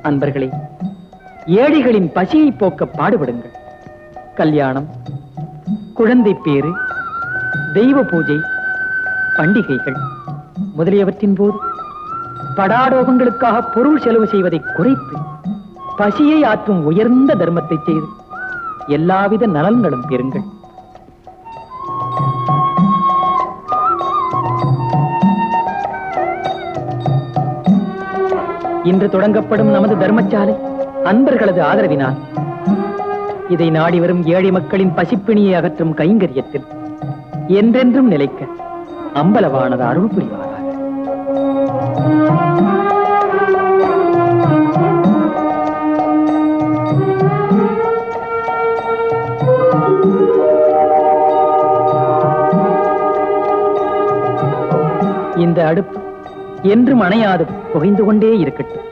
அன்பர்களே, ஏழைகளின் பசியை போக்க பாடுபடுங்கள். கல்யாணம், குழந்தை பேறு, தெய்வ பூஜை, பண்டிகைகள் முதலியவற்றின் போது படாடோகங்களுக்காக பொருள் செலவு செய்வதை குறைத்து பசியை ஆற்றும் உயர்ந்த தர்மத்தை செய்து எல்லாவித நலன்களும் பெறுங்கள். இன்று தொடங்கப்படும் நமது தர்மசாலை அன்பர்களது ஆதரவினால் இதை நாடி வரும் ஏழை மக்களின் பசிப்பிணியை அகற்றும் கைங்கரியத்தில் என்றென்றும் நிலைக்க அம்பலவானது அருள் புரிவாராக. இந்த அடுப்பு என்றும் அணையாது புகைந்து கொண்டே இருக்கட்டும்.